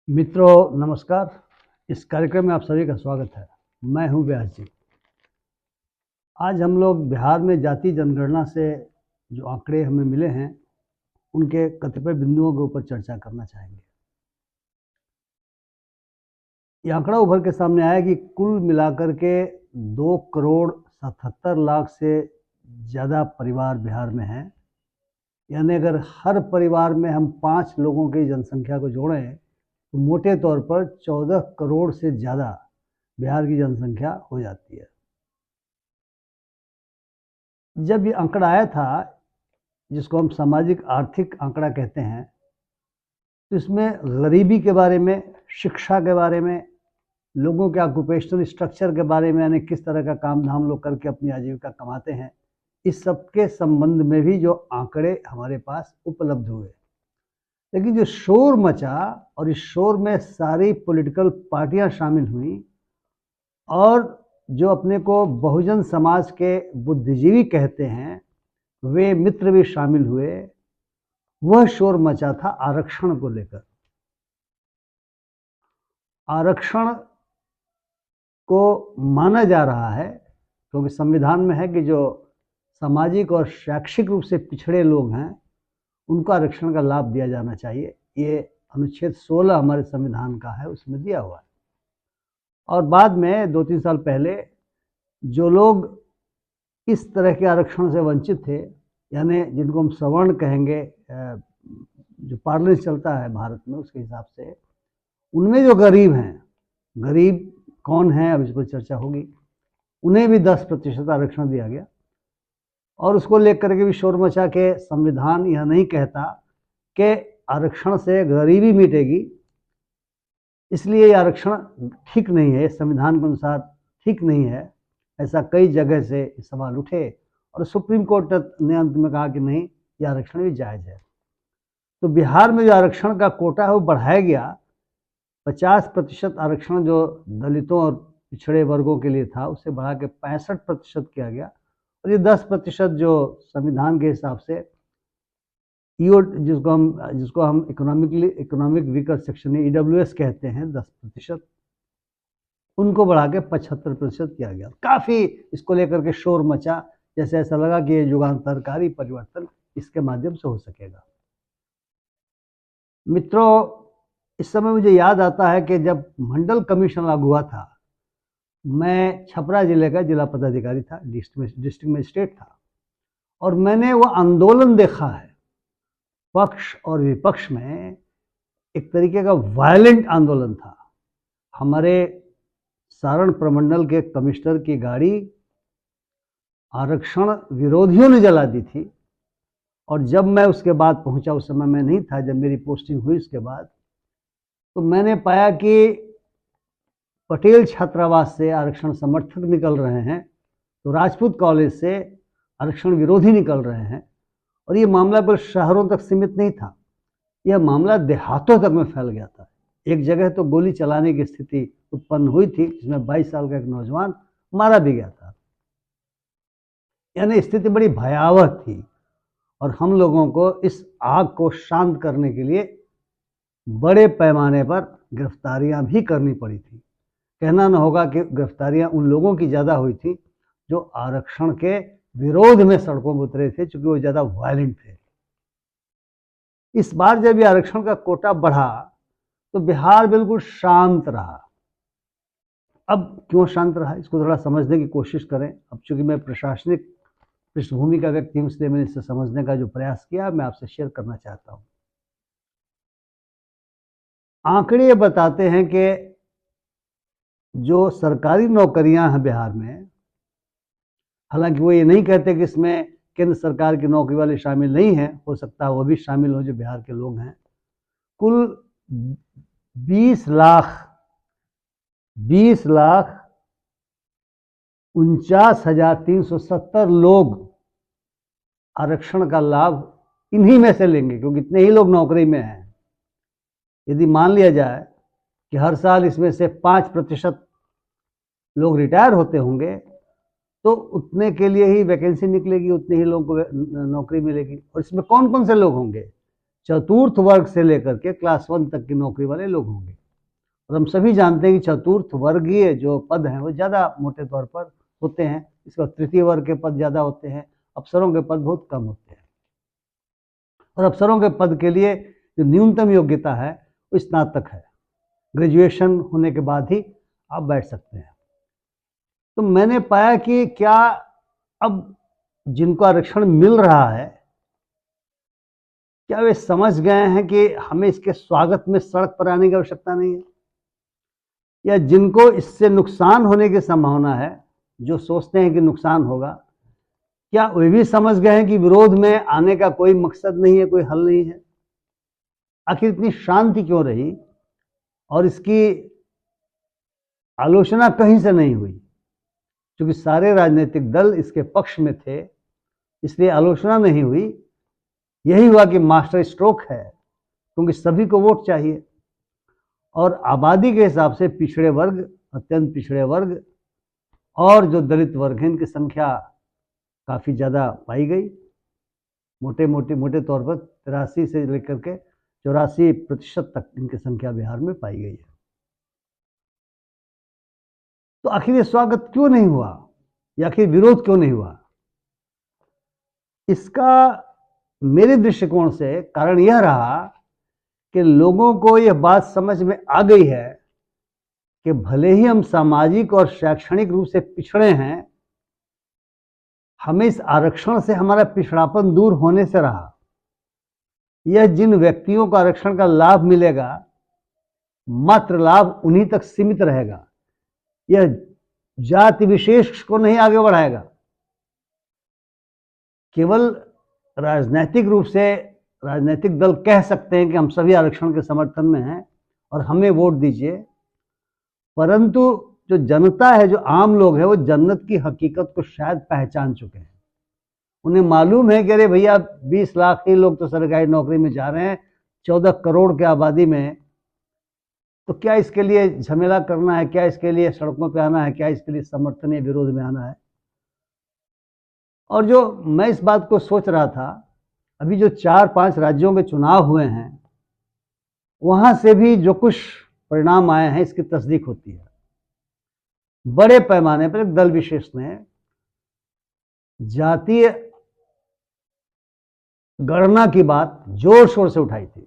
मित्रों नमस्कार। इस कार्यक्रम में आप सभी का स्वागत है। मैं हूं व्यास जी। आज हम लोग बिहार में जाति जनगणना से जो आंकड़े हमें मिले हैं उनके कतिपय बिंदुओं के ऊपर चर्चा करना चाहेंगे। ये आंकड़ा उभर के सामने आया कि कुल मिलाकर के 2,77,00,000 से ज़्यादा परिवार बिहार में हैं। यानी अगर हर परिवार में हम 5 लोगों की जनसंख्या को जोड़ें तो मोटे तौर पर 14 करोड़ से ज़्यादा बिहार की जनसंख्या हो जाती है। जब ये आंकड़ा आया था, जिसको हम सामाजिक आर्थिक आंकड़ा कहते हैं, तो इसमें गरीबी के बारे में, शिक्षा के बारे में, लोगों के ऑक्यूपेशनल स्ट्रक्चर के बारे में, यानी किस तरह का काम धाम लोग करके अपनी आजीविका कमाते हैं, इस सब के संबंध में भी जो आंकड़े हमारे पास उपलब्ध हुए। लेकिन जो शोर मचा और इस शोर में सारी पॉलिटिकल पार्टियां शामिल हुई और जो अपने को बहुजन समाज के बुद्धिजीवी कहते हैं वे मित्र भी शामिल हुए, वह शोर मचा था आरक्षण को लेकर। आरक्षण को माना जा रहा है क्योंकि संविधान में है कि जो सामाजिक और शैक्षिक रूप से पिछड़े लोग हैं उनको आरक्षण का लाभ दिया जाना चाहिए। ये अनुच्छेद 16 हमारे संविधान का है, उसमें दिया हुआ है। और बाद में 2-3 साल पहले जो लोग इस तरह के आरक्षण से वंचित थे, यानी जिनको हम सवर्ण कहेंगे, जो पार्लेंस चलता है भारत में उसके हिसाब से, उनमें जो गरीब हैं, गरीब कौन है अब इस पर चर्चा होगी, उन्हें भी 10% आरक्षण दिया गया। और उसको लेकर के भी शोर मचा के संविधान यह नहीं कहता कि आरक्षण से गरीबी मिटेगी, इसलिए यह आरक्षण ठीक नहीं है, संविधान के अनुसार ठीक नहीं है। ऐसा कई जगह से सवाल उठे और सुप्रीम कोर्ट ने अंत में कहा कि नहीं, यह आरक्षण भी जायज़ है। तो बिहार में जो आरक्षण का कोटा है वो बढ़ाया गया। 50% आरक्षण जो दलितों और पिछड़े वर्गों के लिए था उसे बढ़ा के 65% किया गया। और ये 10% जो संविधान के हिसाब से ईओ जिसको हम इकोनॉमिक वीकर सेक्शन EWS कहते हैं, 10%, उनको बढ़ा के 75% किया गया। काफ़ी इसको लेकर के शोर मचा, जैसे ऐसा लगा कि ये युगांतरकारी परिवर्तन इसके माध्यम से हो सकेगा। मित्रों, इस समय मुझे याद आता है कि जब मंडल कमीशन लागू हुआ था, मैं छपरा जिले का जिला पदाधिकारी था, डिस्ट्रिक्ट मजिस्ट्रेट था, और मैंने वो आंदोलन देखा है। पक्ष और विपक्ष में एक तरीके का वायलेंट आंदोलन था। हमारे सारण प्रमंडल के कमिश्नर की गाड़ी आरक्षण विरोधियों ने जला दी थी। और जब मैं उसके बाद पहुंचा, उस समय मैं नहीं था, जब मेरी पोस्टिंग हुई उसके बाद, तो मैंने पाया कि पटेल छात्रावास से आरक्षण समर्थक निकल रहे हैं, तो राजपूत कॉलेज से आरक्षण विरोधी निकल रहे हैं। और ये मामला केवल शहरों तक सीमित नहीं था, यह मामला देहातों तक में फैल गया था। एक जगह तो गोली चलाने की स्थिति उत्पन्न हुई थी, जिसमें 22 साल का एक नौजवान मारा भी गया था। यानी स्थिति बड़ी भयावह थी और हम लोगों को इस आग को शांत करने के लिए बड़े पैमाने पर गिरफ्तारियां भी करनी पड़ी थी। कहना न होगा कि गिरफ्तारियां उन लोगों की ज़्यादा हुई थी जो आरक्षण के विरोध में सड़कों पर उतरे थे, चूंकि वो ज़्यादा वायलेंट थे। इस बार जब ये आरक्षण का कोटा बढ़ा तो बिहार बिल्कुल शांत रहा। अब क्यों शांत रहा, इसको थोड़ा समझने की कोशिश करें। अब चूंकि मैं प्रशासनिक पृष्ठभूमि का व्यक्ति हूं, इसलिए मैंने इसे समझने का जो प्रयास किया मैं आपसे शेयर करना चाहता हूं। आंकड़े बताते हैं कि जो सरकारी नौकरियां हैं बिहार में, हालांकि वो ये नहीं कहते कि इसमें केंद्र सरकार की नौकरी वाले शामिल नहीं हैं, हो सकता है वो भी शामिल हो जो बिहार के लोग हैं। कुल 20,49,370 लोग आरक्षण का लाभ इन्हीं में से लेंगे, क्योंकि इतने ही लोग नौकरी में हैं। यदि मान लिया जाए कि हर साल इसमें से 5% लोग रिटायर होते होंगे, तो उतने के लिए ही वैकेंसी निकलेगी, उतने ही लोगों को नौकरी मिलेगी। और इसमें कौन कौन से लोग होंगे? चतुर्थ वर्ग से लेकर के क्लास 1 तक की नौकरी वाले लोग होंगे। और हम सभी जानते हैं कि चतुर्थ वर्गीय जो पद हैं वो ज़्यादा मोटे तौर पर होते हैं। इसके बाद तृतीय वर्ग के पद ज़्यादा होते हैं, अफसरों के पद बहुत कम होते हैं। और अफसरों के पद के लिए जो न्यूनतम योग्यता है वो स्नातक है, ग्रेजुएशन होने के बाद ही आप बैठ सकते हैं। तो मैंने पाया कि क्या अब जिनको आरक्षण मिल रहा है, क्या वे समझ गए हैं कि हमें इसके स्वागत में सड़क पर आने की आवश्यकता नहीं है, या जिनको इससे नुकसान होने की संभावना है, जो सोचते हैं कि नुकसान होगा, क्या वे भी समझ गए हैं कि विरोध में आने का कोई मकसद नहीं है, कोई हल नहीं है? आखिर इतनी शांति क्यों रही और इसकी आलोचना कहीं से नहीं हुई? क्योंकि सारे राजनीतिक दल इसके पक्ष में थे, इसलिए आलोचना नहीं हुई। यही हुआ कि मास्टर स्ट्रोक है, क्योंकि सभी को वोट चाहिए और आबादी के हिसाब से पिछड़े वर्ग, अत्यंत पिछड़े वर्ग और जो दलित वर्ग हैं, इनकी संख्या काफ़ी ज़्यादा पाई गई। मोटे तौर पर 83 से लेकर के 84% तक इनकी संख्या बिहार में पाई गई है। तो आखिर ये स्वागत क्यों नहीं हुआ, या आखिर विरोध क्यों नहीं हुआ? इसका मेरे दृष्टिकोण से कारण यह रहा कि लोगों को यह बात समझ में आ गई है कि भले ही हम सामाजिक और शैक्षणिक रूप से पिछड़े हैं, हमें इस आरक्षण से हमारा पिछड़ापन दूर होने से रहा। यह जिन व्यक्तियों को आरक्षण का लाभ मिलेगा, मात्र लाभ उन्हीं तक सीमित रहेगा। यह जाति विशेष को नहीं आगे बढ़ाएगा। केवल राजनीतिक रूप से राजनीतिक दल कह सकते हैं कि हम सभी आरक्षण के समर्थन में हैं और हमें वोट दीजिए, परंतु जो जनता है, जो आम लोग हैं, वो जन्नत की हकीकत को शायद पहचान चुके हैं। उन्हें मालूम है कि अरे भैया 20 लाख ही लोग तो सरकारी नौकरी में जा रहे हैं 14 करोड़ की आबादी में, तो क्या इसके लिए झमेला करना है, क्या इसके लिए सड़कों पे आना है, क्या इसके लिए समर्थन या विरोध में आना है? और जो मैं इस बात को सोच रहा था, अभी जो 4-5 राज्यों के चुनाव हुए हैं, वहां से भी जो कुछ परिणाम आए हैं इसकी तस्दीक होती है। बड़े पैमाने पर एक दल विशेष ने जातीय गणना की बात जोर शोर से उठाई थी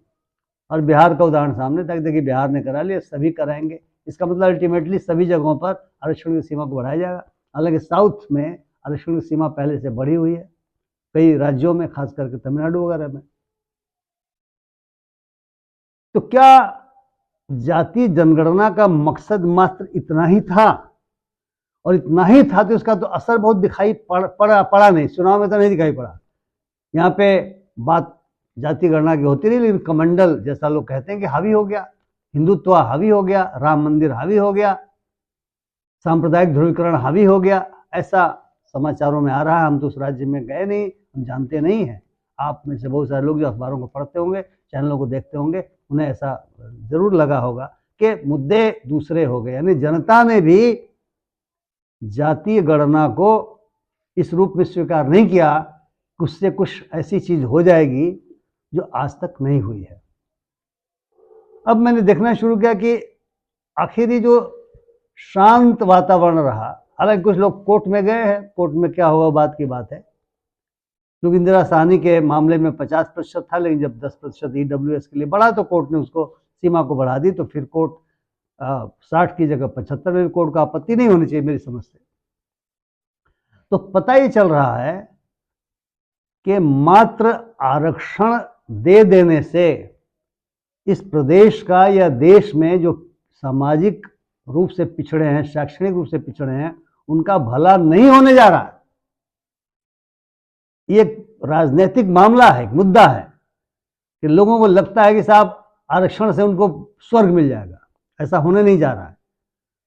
और बिहार का उदाहरण सामने था। देखिए बिहार ने करा लिया, सभी कराएंगे। इसका मतलब अल्टीमेटली सभी जगहों पर आरक्षण की सीमा को बढ़ाया जाएगा। हालांकि साउथ में आरक्षण की सीमा पहले से बढ़ी हुई है, कई राज्यों में, खास करके तमिलनाडु वगैरह में। तो क्या जातीय जनगणना का मकसद मात्र इतना ही था? और इतना ही था तो इसका तो असर बहुत दिखाई पड़ा नहीं, चुनाव में तो नहीं दिखाई पड़ा। यहाँ पे बात जाति गणना की होती रही, लेकिन कमंडल जैसा लोग कहते हैं कि हावी हो गया, हिंदुत्व हावी हो गया, राम मंदिर हावी हो गया, सांप्रदायिक ध्रुवीकरण हावी हो गया, ऐसा समाचारों में आ रहा है। हम तो उस राज्य में गए नहीं, हम जानते नहीं हैं। आप में से बहुत सारे लोग जो अखबारों को पढ़ते होंगे, चैनलों को देखते होंगे, उन्हें ऐसा जरूर लगा होगा कि मुद्दे दूसरे हो गए। यानी जनता ने भी जातीय गणना को इस रूप में स्वीकार नहीं किया, उससे कुछ ऐसी चीज हो जाएगी जो आज तक नहीं हुई है। अब मैंने देखना शुरू किया कि आखिरी जो शांत वातावरण रहा, हालांकि कुछ लोग कोर्ट में गए हैं, कोर्ट में क्या हुआ बात की बात है, क्योंकि इंदिरा साहनी के मामले में 50% था, लेकिन जब 10% EWS के लिए बढ़ा तो कोर्ट ने उसको सीमा को बढ़ा दी। तो फिर कोर्ट 60 की जगह 75 में कोर्ट का आपत्ति नहीं होनी चाहिए मेरी समझ से। तो पता ही चल रहा है कि मात्र आरक्षण दे देने से इस प्रदेश का या देश में जो सामाजिक रूप से पिछड़े हैं, शैक्षणिक रूप से पिछड़े हैं, उनका भला नहीं होने जा रहा है। ये एक राजनीतिक मामला है, एक मुद्दा है कि लोगों को लगता है कि साहब आरक्षण से उनको स्वर्ग मिल जाएगा। ऐसा होने नहीं जा रहा है,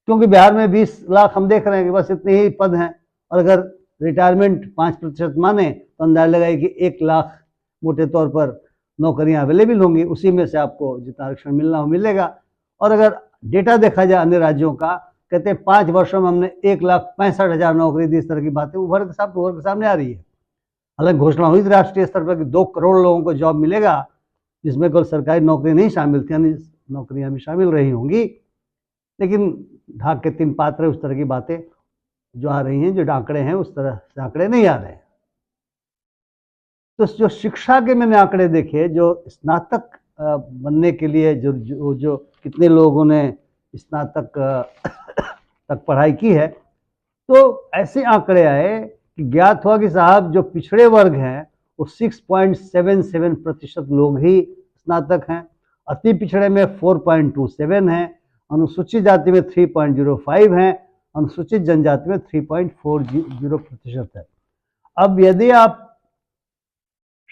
क्योंकि बिहार में 20 लाख हम देख रहे हैं कि बस इतने ही पद हैं, और अगर रिटायरमेंट 5% माने तो अंदाजा लगाए कि 1 लाख मोटे तौर पर नौकरियां अवेलेबल होंगी, उसी में से आपको जितना आरक्षण मिलना हो मिलेगा। और अगर डेटा देखा जाए अन्य राज्यों का, कहते हैं 5 वर्षों में हमने 1,65,000 नौकरी दी। इस तरह की बातें उभर के सामने आ रही है। हालांकि घोषणा हुई थी राष्ट्रीय स्तर पर कि 2 करोड़ लोगों को जॉब मिलेगा, जिसमें केवल सरकारी नौकरी नहीं शामिल थी, अन्य नौकरियां भी शामिल रही होंगी, लेकिन ढाक के 3 पात्र उस तरह की बातें जो आ रही हैं, जो आंकड़े हैं उस तरह से आंकड़े नहीं आ रहे हैं। तो जो शिक्षा के मैंने आंकड़े देखे, जो स्नातक बनने के लिए जो कितने लोगों ने स्नातक तक पढ़ाई की है, तो ऐसे आंकड़े आए कि ज्ञात हुआ कि साहब जो पिछड़े वर्ग हैं वो 6.77% लोग ही स्नातक हैं, अति पिछड़े में 4.27 हैं, अनुसूचित जाति में 3.05 हैं, अनुसूचित जनजाति में 3.40% है। अब यदि आप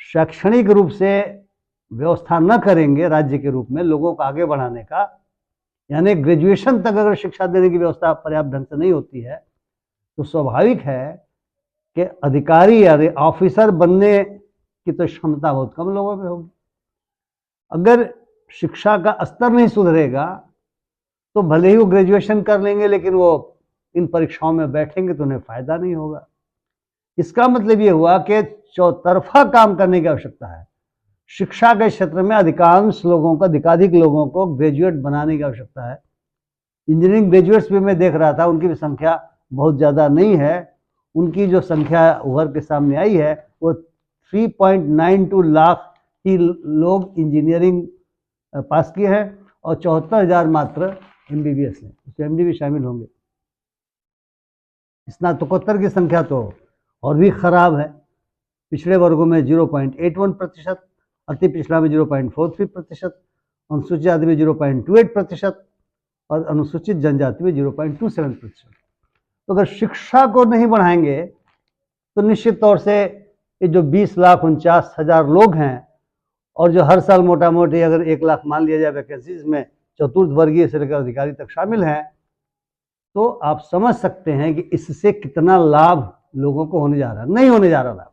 शैक्षणिक रूप से व्यवस्था न करेंगे राज्य के रूप में लोगों को आगे बढ़ाने का, यानी ग्रेजुएशन तक अगर शिक्षा देने की व्यवस्था पर्याप्त ढंग से नहीं होती है, तो स्वाभाविक है कि अधिकारी या ऑफिसर बनने की तो क्षमता बहुत कम लोगों में होगी। अगर शिक्षा का स्तर नहीं सुधरेगा तो भले ही वो ग्रेजुएशन कर लेंगे, लेकिन वो इन परीक्षाओं में बैठेंगे तो उन्हें फायदा नहीं होगा। इसका मतलब ये हुआ कि चौतरफा काम करने की आवश्यकता है। शिक्षा के क्षेत्र में अधिकांश लोगों को, अधिकाधिक लोगों को ग्रेजुएट बनाने की आवश्यकता है। इंजीनियरिंग ग्रेजुएट्स भी मैं देख रहा था, उनकी भी संख्या बहुत ज़्यादा नहीं है। उनकी जो संख्या उभर के सामने आई है वो 3.92 लाख ही लोग इंजीनियरिंग पास किए हैं और 74,000 मात्र MBBS हैं, उसमें MD भी शामिल होंगे। स्नातकोत्तर की संख्या तो और भी खराब है। पिछड़े वर्गों में 0.81%, अति पिछड़ा में 0.43%, अनुसूचित जाति में 0.28% और अनुसूचित जनजाति में 0.27%। तो अगर शिक्षा को नहीं बढ़ाएंगे तो निश्चित तौर से ये जो 20,49,000 लोग हैं और जो हर साल मोटा मोटी अगर 1 लाख मान लिया जाए वैकेंसी, इसमें चतुर्थ वर्गीय से लेकर अधिकारी तक शामिल हैं, तो आप समझ सकते हैं कि इससे कितना लाभ लोगों को होने जा रहा है। नहीं होने जा रहा लाभ,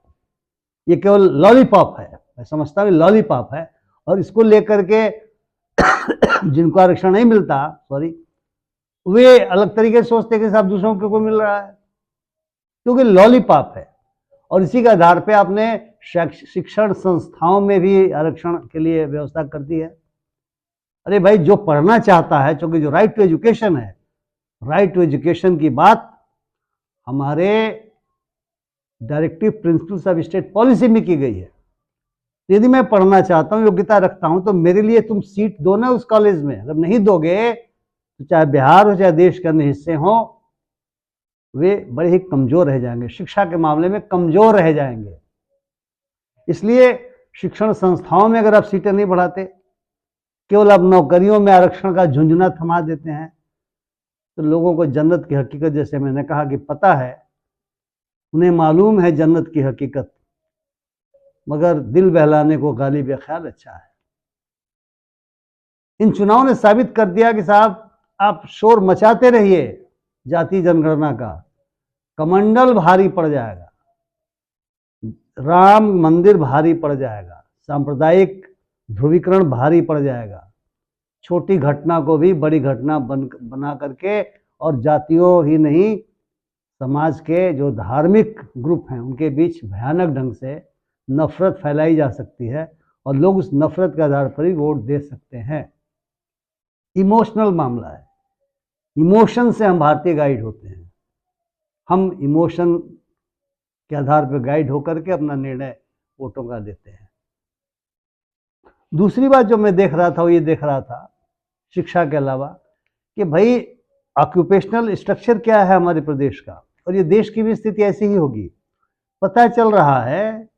ये केवल लॉलीपॉप है, मैं समझता हूँ लॉलीपॉप है। और इसको लेकर के जिनको आरक्षण नहीं मिलता, वे अलग तरीके से सोचते हैं कि साहब दूसरों को मिल रहा है, क्योंकि लॉलीपॉप है। और इसी के आधार पे आपने शिक्षण संस्थाओं में भी आरक्षण के लिए व्यवस्था कर दी है। अरे भाई, जो पढ़ना चाहता है, क्योंकि जो राइट टू एजुकेशन है, राइट टू एजुकेशन की बात हमारे directive principles of state policy में की गई है। यदि मैं पढ़ना चाहता हूँ, योग्यता रखता हूँ, तो मेरे लिए तुम सीट दो ना उस कॉलेज में। अगर नहीं दोगे तो चाहे बिहार हो चाहे देश के अन्य हिस्से हो, वे बड़े ही कमजोर रह जाएंगे, शिक्षा के मामले में कमजोर रह जाएंगे। इसलिए शिक्षण संस्थाओं में अगर आप सीटें नहीं बढ़ाते, केवल आप नौकरियों में आरक्षण का झुंझुना थमा देते हैं, तो लोगों को जन्नत की हकीकत, जैसे मैंने कहा कि पता है, उन्हें मालूम है जन्नत की हकीकत, मगर दिल बहलाने को गाली बेख्याल अच्छा है। इन चुनावों ने साबित कर दिया कि साहब आप शोर मचाते रहिए जाति जनगणना का, कमंडल भारी पड़ जाएगा, राम मंदिर भारी पड़ जाएगा, सांप्रदायिक ध्रुवीकरण भारी पड़ जाएगा, छोटी घटना को भी बड़ी घटना बना करके, और जातियों ही नहीं, समाज के जो धार्मिक ग्रुप हैं उनके बीच भयानक ढंग से नफरत फैलाई जा सकती है और लोग उस नफरत के आधार पर ही वोट दे सकते हैं। इमोशनल मामला है, इमोशन से हम भारतीय गाइड होते हैं, हम इमोशन के आधार पर गाइड होकर के अपना निर्णय वोटों का देते हैं। दूसरी बात जो मैं देख रहा था वो ये देख रहा था शिक्षा के अलावा कि भाई ऑक्यूपेशनल स्ट्रक्चर क्या है हमारे प्रदेश का, और ये देश की भी स्थिति ऐसी ही होगी। पता चल रहा है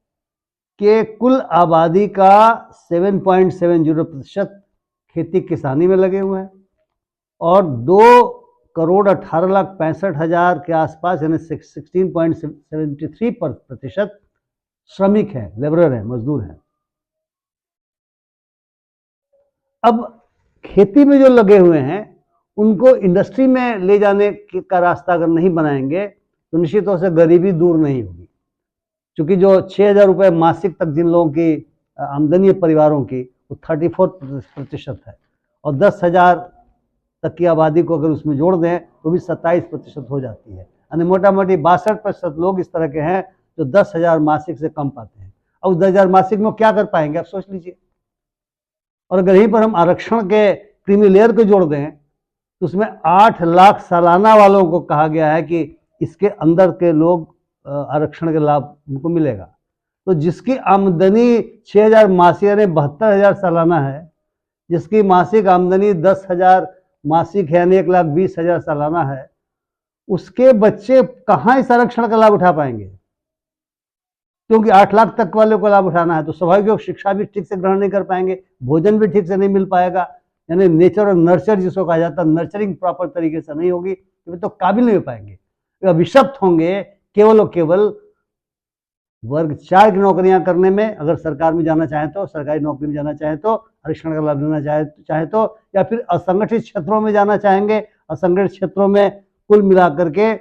कि कुल आबादी का 7.70% खेती किसानी में लगे हुए हैं और 2,18,65,000 के आसपास यानी 16.73% श्रमिक हैं, लेबरर हैं, मजदूर हैं। अब खेती में जो लगे हुए हैं उनको इंडस्ट्री में ले जाने का रास्ता अगर नहीं बनाएंगे तो निश्चित तौर से गरीबी दूर नहीं होगी, क्योंकि जो 6,000 रुपये मासिक तक जिन लोगों की आमदनी है परिवारों की, वो 34% है, और 10,000 तक की आबादी को अगर उसमें जोड़ दें तो भी 27% हो जाती है, यानी मोटा मोटी 62% लोग इस तरह के हैं जो 10,000 मासिक से कम पाते हैं। अब उस 10,000 मासिक में क्या कर पाएंगे, आप सोच लीजिए। और अगर यहीं पर हम आरक्षण के क्रीमी लेयर को जोड़ दें तो उसमें 8 लाख सालाना वालों को कहा गया है कि इसके अंदर के लोग आरक्षण के लाभ उनको मिलेगा। तो जिसकी आमदनी 6,000 मासिक यानी 72,000 सालाना है, जिसकी मासिक आमदनी 10,000 मासिक है यानी 1,20,000 सालाना है, उसके बच्चे कहाँ इस आरक्षण का लाभ उठा पाएंगे? क्योंकि 8 लाख तक वाले को लाभ उठाना है तो स्वाभाविक शिक्षा भी ठीक से ग्रहण नहीं कर पाएंगे, भोजन भी ठीक से नहीं मिल पाएगा, यानी नेचर और नर्चर जिसको कहा जाता है, नर्चरिंग प्रॉपर तरीके से नहीं होगी तो काबिल नहीं हो पाएंगे, अभिशप्त होंगे केवल और केवल वर्ग 4 की नौकरियां करने में। अगर सरकार में जाना चाहे तो, सरकारी नौकरी में जाना चाहे तो, आरक्षण का लाभ लेना चाहे तो, या फिर असंगठित क्षेत्रों में जाना चाहेंगे। असंगठित क्षेत्रों में कुल मिलाकर के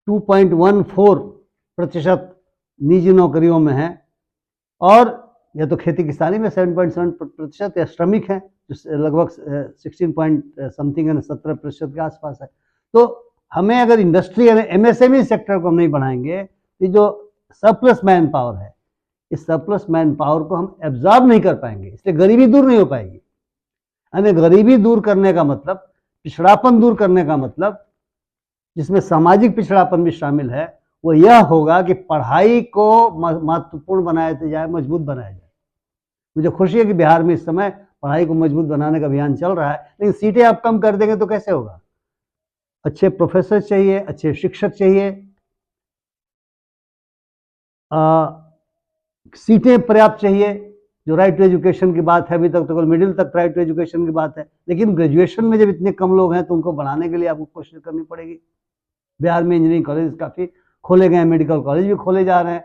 2.14% निजी नौकरियों में है, और या तो खेती किसानी में 7.7% या श्रमिक हैं जो लगभग 16 पॉइंट समथिंग यानी 17% के आसपास है। तो हमें अगर इंडस्ट्री यानी एमएसएमई सेक्टर को हम नहीं बढ़ाएंगे, ये जो सरप्लस मैन पावर है, इस सरप्लस मैन पावर को हम एब्जॉर्ब नहीं कर पाएंगे, इसलिए गरीबी दूर नहीं हो पाएगी। यानी गरीबी दूर करने का मतलब, पिछड़ापन दूर करने का मतलब, जिसमें सामाजिक पिछड़ापन भी शामिल है, वो यह होगा कि पढ़ाई को महत्वपूर्ण बनाया जाए, मजबूत बनाया जाए। मुझे खुशी है कि बिहार में इस समय पढ़ाई को मजबूत बनाने का अभियान चल रहा है, लेकिन सीटें आप कम कर देंगे तो कैसे होगा? अच्छे प्रोफेसर चाहिए, अच्छे शिक्षक चाहिए, सीटें पर्याप्त चाहिए। जो राइट टू एजुकेशन की बात है, अभी तक तो केवल मिडिल तक राइट टू एजुकेशन की बात है, लेकिन ग्रेजुएशन में जब इतने कम लोग हैं तो उनको बढ़ाने के लिए आपको कोशिश करनी पड़ेगी। बिहार में इंजीनियरिंग कॉलेज काफ़ी खोले गए हैं, मेडिकल कॉलेज भी खोले जा रहे हैं,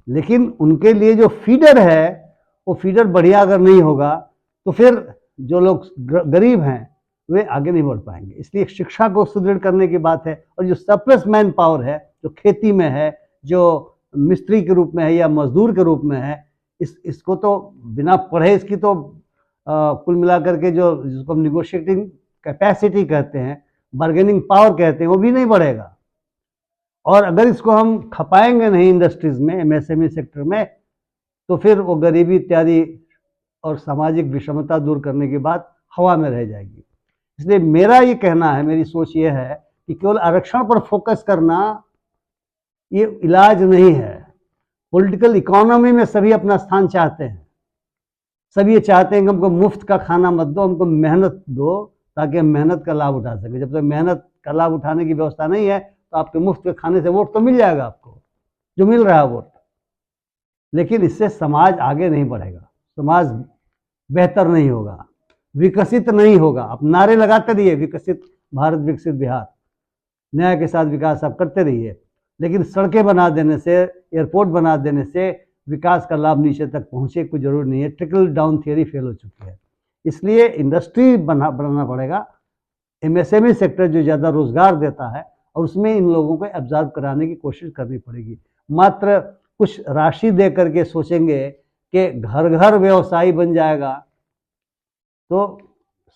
लेकिन उनके लिए जो फीडर है वो फीडर बढ़िया अगर नहीं होगा तो फिर जो लोग गरीब हैं वे आगे नहीं बढ़ पाएंगे। इसलिए शिक्षा को सुदृढ़ करने की बात है, और जो सरप्लस मैन पावर है, जो खेती में है, जो मिस्त्री के रूप में है या मजदूर के रूप में है, इसको तो बिना पढ़े इसकी तो कुल मिलाकर के जो जिसको हम निगोशिएटिंग कैपेसिटी कहते हैं, बार्गेनिंग पावर कहते हैं, वो भी नहीं बढ़ेगा। और अगर इसको हम खपाएंगे नहीं इंडस्ट्रीज में, एमएसएमई सेक्टर में, तो फिर वो गरीबी इत्यादि और सामाजिक विषमता दूर करने की बात हवा में रह जाएगी। इसलिए मेरा ये कहना है, मेरी सोच ये है कि केवल आरक्षण पर फोकस करना ये इलाज नहीं है। पॉलिटिकल इकोनॉमी में सभी अपना स्थान चाहते हैं, सभी ये चाहते हैं कि हमको मुफ्त का खाना मत दो, हमको मेहनत दो ताकि हम मेहनत का लाभ उठा सकें। जब तक मेहनत का लाभ उठाने की व्यवस्था नहीं है तो आपके मुफ्त के खाने से वोट तो मिल जाएगा आपको, जो मिल रहा है वोट, लेकिन इससे समाज आगे नहीं बढ़ेगा, समाज बेहतर नहीं होगा, विकसित नहीं होगा। आप नारे लगाते रहिए, विकसित भारत, विकसित बिहार, न्याय के साथ विकास आप करते रहिए, लेकिन सड़कें बना देने से, एयरपोर्ट बना देने से विकास का लाभ नीचे तक पहुंचे कोई जरूरी नहीं है। ट्रिकल डाउन थियरी फेल हो चुकी है। इसलिए इंडस्ट्री बनाना पड़ेगा, एमएसएमई सेक्टर जो ज़्यादा रोजगार देता है, और उसमें इन लोगों को एब्जॉर्ब कराने की कोशिश करनी पड़ेगी। मात्र कुछ राशि दे करके सोचेंगे कि घर घर व्यवसायी बन जाएगा तो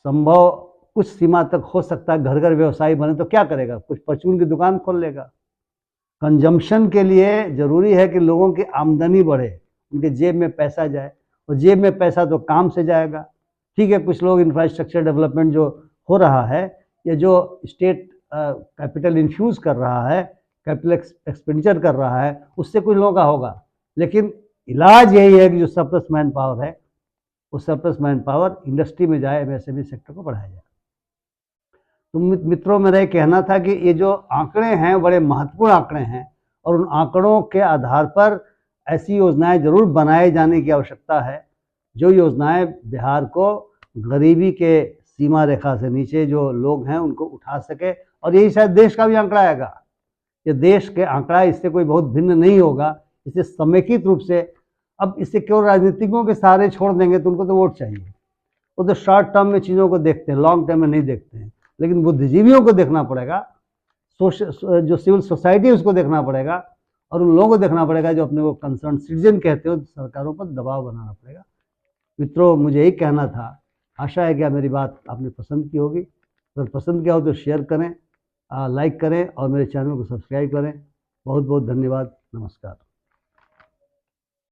संभव कुछ सीमा तक हो सकता है। घर घर व्यवसायी बने तो क्या करेगा? कुछ परचून की दुकान खोल लेगा। कंजम्पशन के लिए जरूरी है कि लोगों की आमदनी बढ़े, उनके जेब में पैसा जाए, और जेब में पैसा तो काम से जाएगा। ठीक है, कुछ लोग इंफ्रास्ट्रक्चर डेवलपमेंट जो हो रहा है, या जो स्टेट कैपिटल इन्फ्यूज़ कर रहा है, कैपिटल एक्सपेंडिचर कर रहा है, उससे कुछ लोगों का होगा, लेकिन इलाज यही है कि जो सरप्लस मैन पावर है, वो सरप्लस मैन पावर इंडस्ट्री में जाए, एमएसएमई सेक्टर को बढ़ाया जाए। तो मित्रों, मेरा ये कहना था कि ये जो आंकड़े हैं बड़े महत्वपूर्ण आंकड़े हैं, और उन आंकड़ों के आधार पर ऐसी योजनाएं जरूर बनाए जाने की आवश्यकता है, जो योजनाएं बिहार को गरीबी के सीमा रेखा से नीचे जो लोग हैं उनको उठा सके। और यही शायद देश का भी आंकड़ा आएगा। ये देश के आंकड़ा इससे कोई बहुत भिन्न नहीं होगा। इसे समेकित रूप से, अब इसे केवल राजनीतिकों के सहारे छोड़ देंगे तो उनको तो वोट चाहिए, वो तो शॉर्ट टर्म में चीज़ों को देखते हैं, लॉन्ग टर्म में नहीं देखते हैं। लेकिन बुद्धिजीवियों को देखना पड़ेगा, जो सिविल सोसाइटी है उसको देखना पड़ेगा, और उन लोगों को देखना पड़ेगा जो अपने को कंसर्न सिटीजन कहते हो। सरकारों पर दबाव बनाना पड़ेगा। मित्रों, मुझे यही कहना था। आशा है कि मेरी बात आपने पसंद की होगी। अगर पसंद किया हो तो शेयर करें, लाइक करें, और मेरे चैनल को सब्सक्राइब करें। बहुत बहुत धन्यवाद। नमस्कार।